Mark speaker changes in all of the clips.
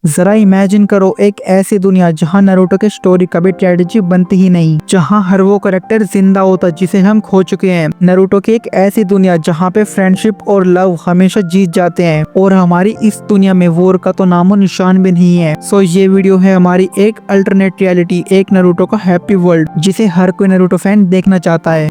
Speaker 1: जरा इमेजिन करो एक ऐसी दुनिया जहां नारुतो की स्टोरी कभी ट्रेजेडी बनती ही नहीं, जहां हर वो करेक्टर जिंदा होता जिसे हम खो चुके हैं। नारुतो की एक ऐसी दुनिया जहां पे फ्रेंडशिप और लव हमेशा जीत जाते हैं और हमारी इस दुनिया में वॉर का तो नामो निशान भी नहीं है। सो ये वीडियो है हमारी एक अल्टरनेट रियलिटी, एक नारुतो का हैप्पी वर्ल्ड जिसे हर कोई नारुतो फैन देखना चाहता है।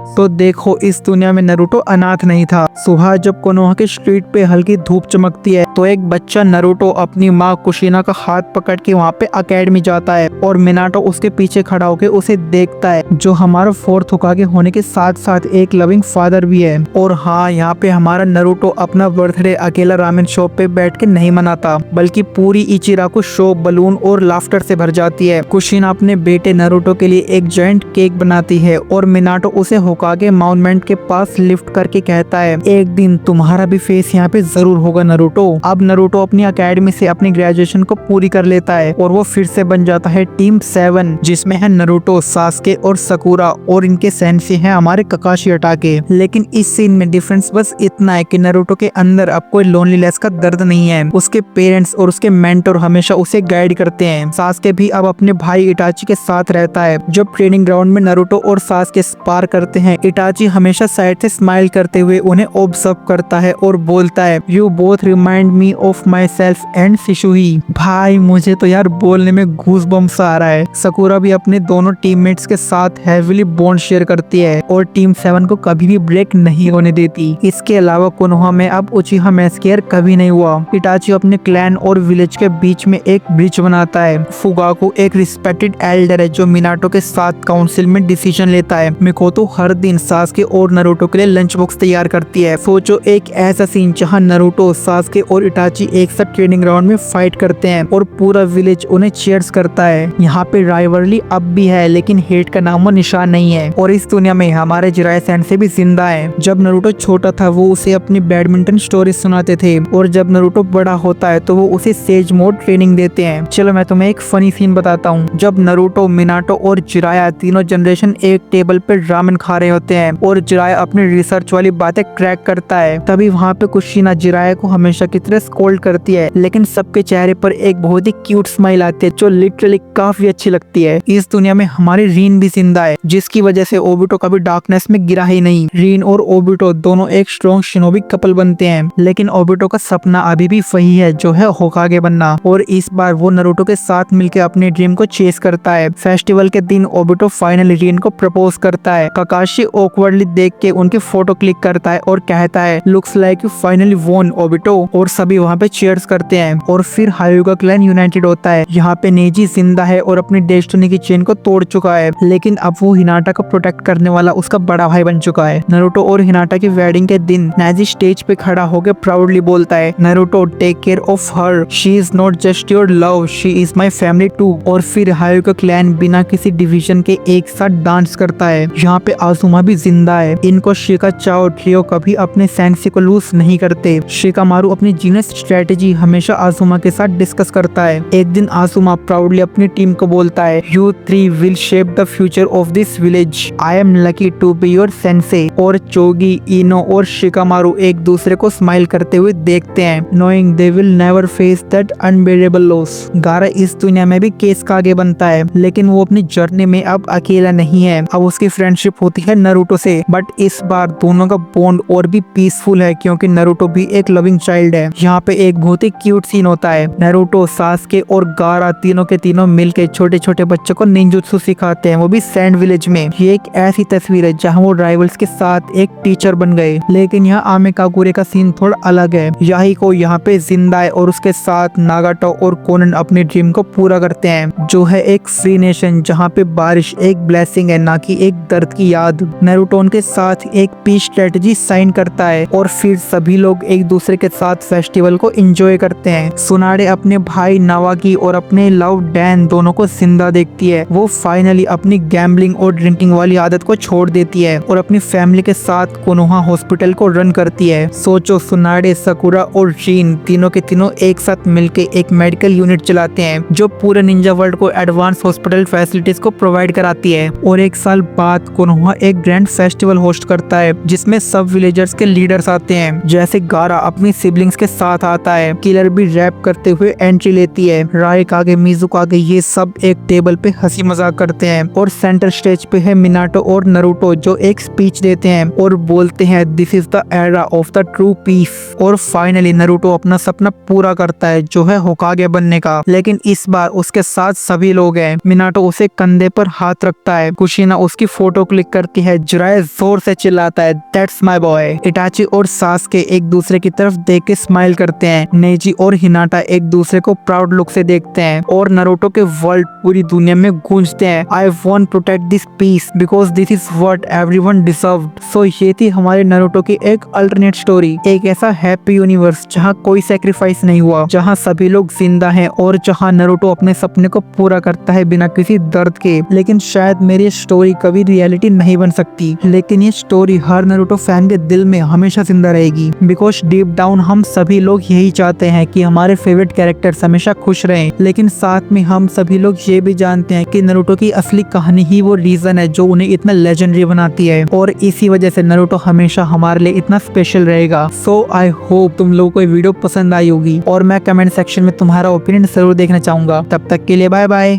Speaker 1: तो देखो, इस दुनिया में नारुतो अनाथ नहीं था। सुबह जब कोनोहा के स्ट्रीट पे हल्की धूप चमकती है तो एक बच्चा नारुतो अपनी माँ कुशिना का हाथ पकड़ के वहाँ पे अकेडमी जाता है और मिनाटो उसके पीछे खड़ा होकर उसे देखता है, जो हमारा फोर्थ होकागे होने के साथ साथ एक लविंग फादर भी है। और हाँ, यहाँ पे हमारा नारुतो अपना बर्थडे अकेला रामेन शॉप पे बैठ के नहीं मनाता, बल्कि पूरी इचिराको शो बलून और लाफ्टर से भर जाती है। कुशिना अपने बेटे नारुतो के लिए एक जॉइंट केक बनाती है और मिनाटो उसे होकागे माउंटमेंट के पास लिफ्ट करके कहता है, एक दिन तुम्हारा भी फेस यहाँ पे जरूर होगा नारुतो। अब नारुतो अपनी अकेडमी से अपनी ग्रेजुएशन को पूरी कर लेता है और वो फिर से बन जाता है टीम 7, जिसमें है नारुतो, सास्के और सकुरा, और इनके सेंसे हैं हमारे ककाशी अटाके। लेकिन इस सीन में डिफरेंस बस इतना है कि नारुतो के अंदर अब कोई लोनलीनेस का दर्द नहीं है। उसके पेरेंट्स और उसके मेंटर हमेशा उसे गाइड करते हैं। सास्के भी अब अपने भाई इटाची के साथ रहता है। जब ट्रेनिंग ग्राउंड में नारुतो और सास्के स्पार करते हैं, इटाची हमेशा साइड से स्माइल करते हुए उन्हें ऑब्जर्व करता है और बोलता है, you both remind me of myself and शिशुही। भाई मुझे तो यार बोलने में गूज बम्स आ रहा है। सकुरा भी अपने दोनों टीममेट्स के साथ हैवीली बॉन्ड शेयर करती है और टीम 7 को कभी भी ब्रेक नहीं होने देती। इसके अलावा कोनोहा में अब उचिहा मैसकेयर कभी नहीं हुआ। इटाची अपने क्लैन और विलेज के बीच में एक ब्रिज बनाता है। फुगाकू एक रिस्पेक्टेड एल्डर है जो मिनाटो के साथ काउंसिल में डिसीजन लेता है। मिकोतो हर दिन सास्के और नारुतो के लिए लंच बॉक्स तैयार करती है। सोचो एक ऐसा सीन जहां नारुतो, सास्के और इटाची एक साथ ट्रेनिंग ग्राउंड में फाइट करते हैं और पूरा विलेज उन्हें चीयर्स करता है। यहाँ पे राइवलरी अब भी है, लेकिन हेट का नामो निशान नहीं है। और इस दुनिया में हमारे जिराय सेंसे भी जिंदा है। जब नारुतो छोटा था वो उसे अपनी बैडमिंटन स्टोरी सुनाते थे, और जब नारुतो बड़ा होता है तो वो उसे सेज मोड ट्रेनिंग देते हैं। चलो मैं तुम्हें एक फनी सीन बताता हूँ। जब नारुतो, मिनाटो और जिराया तीनों जनरेशन एक टेबल पे रामेन खा रहे होते हैं और जिराया अपनी रिसर्च वाली बातें क्रैक करता है, तभी वहाँ पे कुशिना जिराया को हमेशा की तरह स्कोल्ड करती है, लेकिन सबके चेहरे पर एक बहुत ही क्यूट स्माइल आती है जो लिटरली काफी अच्छी लगती है। इस दुनिया में हमारी रीन भी जिंदा है, जिसकी वजह से ओबिटो कभी डार्कनेस में गिरा ही नहीं। रीन और ओबिटो दोनों एक स्ट्रॉन्ग शिनोबी कपल बनते हैं, लेकिन ओबिटो का सपना अभी भी वही है जो है होकागे बनना, और इस बार वो नारुतो के साथ मिलकर अपने ड्रीम को चेस करता है। फेस्टिवल के दिन ओबिटो फाइनली रीन को प्रपोज करता है। ककाशी ऑकवर्डली देख के उनकी फोटो क्लिक करता है और कहता है, लुक्स लाइक यू फाइनली वोन ओबिटो, और सभी वहाँ पे चीयर्स करते हैं। और फिर हायुगा क्लैन यूनाइटेड होता है। यहाँ पे नेजी जिंदा है और अपनी डेस्टिनी की चेन को तोड़ चुका है, लेकिन अब वो हिनाटा को प्रोटेक्ट करने वाला उसका बड़ा भाई बन चुका है। नारुतो और हिनाटा की वेडिंग के दिन नेजी स्टेज पे खड़ा होकर प्राउडली बोलता है, Naruto take care of her, she is not just your love, she is my family too. और फिर हायुगा क्लैन बिना किसी डिविजन के एक साथ डांस करता है। यहाँ पे आजुमा भी जिंदा है। इनको शिका, चाओ, ट्रियो कभी अपने सेंसे को लूज नहीं करते। शिकामारू अपनी जीनियस स्ट्रेटेजी हमेशा आजुमा के साथ डिस्कस करता है। एक दिन आजुमा प्राउडली अपनी टीम को बोलता है, you three will shape the future of this village, I am lucky to be your sensei. और चोगी, इनो और शिकामारू एक दूसरे को स्माइल करते हुए देखते हैं, knowing they will never face that unbearable loss. गारा इस दुनिया में भी केस का आगे बनता है, लेकिन वो अपनी जर्नी में अब अकेला नहीं है। अब उसकी फ्रेंडशिप होती है नारुतो से, बट इस बार दोनों का बॉन्ड और भी पीसफुल है क्योंकि नारुतो भी एक लविंग चाइल्ड है। यहाँ पे एक बहुत ही क्यूट सीन होता है। नारुतो, सास्के और गारा तीनों के तीनों मिलके छोटे छोटे बच्चों को निंजुत्सु सिखाते हैं, वो भी सैंड विलेज में। ये एक ऐसी तस्वीर है जहाँ वो राइवल्स के साथ एक टीचर बन गए। लेकिन यहाँ आमे काकुरे का सीन थोड़ा अलग है। याहिको यहाँ पे जिंदा है और उसके साथ नागाटो और कोनन अपने ड्रीम को पूरा करते हैं, जो है एक फ्री नेशन जहाँ पे बारिश एक ब्लेसिंग है, ना कि एक दर्द की याद। नारुतो उनके साथ एक पीस स्ट्रेटेजी साइन करता है और फिर सभी लोग एक दूसरे के साथ फेस्टिवल को एंजॉय करते हैं। सुनाडे अपने भाई नावाकी और अपने लव डैन दोनों को जिंदा देखती है। वो फाइनली अपनी गैम्बलिंग और ड्रिंकिंग वाली आदत को छोड़ देती है और अपनी फैमिली के साथ कोनोहा हॉस्पिटल को रन करती है। सोचो, सुनाडे, सकुरा और रीन तीनों के तीनों एक साथ मिलके एक मेडिकल यूनिट चलाते हैं जो पूरे निंजा वर्ल्ड को एडवांस हॉस्पिटल फैसिलिटीज को प्रोवाइड कराती है। और एक साल बाद कोनोहा एक ग्रैंड फेस्टिवल होस्ट करता है जिसमें सब विलेजर्स के लीडर्स आते हैं, जैसे गारा अपनी सिबलिंग्स के साथ आता है। किलर भी रैप करते हुए एंट्री लेती है। राइकागे, मिजुकागे ये सब एक टेबल पे हंसी मजाक करते हैं और सेंटर स्टेज पे है मिनाटो और नारुतो जो एक स्पीच देते हैं और बोलते हैं this is the era of the true peace. और फाइनली नारुतो अपना सपना पूरा करता है जो है होकागे बनने का, लेकिन इस बार उसके साथ सभी लोग हैं। मिनाटो उसे कंधे पर हाथ रखता है। कुशिना उसकी फोटो क्लिक करती है। जिराए जोर से चिल्लाता है दैट्स माय बॉय। इटाची और सासके एक दूसरे की तरफ देख के स्माइल करते हैं। नेजी और हिनाटा एक दूसरे को प्राउड लुक से देखते हैं और नारुतो के वर्ल्ड पूरी दुनिया में गूंजते हैं I want protect this peace because this is what everyone deserved. So ये थी हमारे नारुतो की एक अल्टरनेट स्टोरी, एक ऐसा हैप्पी यूनिवर्स जहाँ कोई सैक्रिफाइस नहीं हुआ, जहाँ सभी लोग जिंदा हैं और जहाँ नारुतो अपने सपने को पूरा करता है बिना किसी दर्द के। लेकिन शायद मेरी स्टोरी कभी रियलिटी नहीं बन सकती, लेकिन ये स्टोरी हर नारुतो फैन के दिल में हमेशा जिंदा रहेगी बिकॉज डीप डाउन हम सभी लोग यही चाहते हैं कि हमारे फेवरेट कैरेक्टर्स हमेशा खुश रहें। लेकिन साथ में हम सभी लोग ये भी जानते हैं कि नारुतो की असली कहानी ही वो रीजन है जो उन्हें इतना लेजेंडरी बनाती है और इसी वजह से नारुतो हमेशा हमारे लिए इतना स्पेशल रहेगा। सो आई होप तुम लोगों को ये वीडियो पसंद आई होगी और मैं कमेंट सेक्शन में तुम्हारा ओपिनियन जरूर देखना चाहूंगा। तब तक के लिए बाय बाय।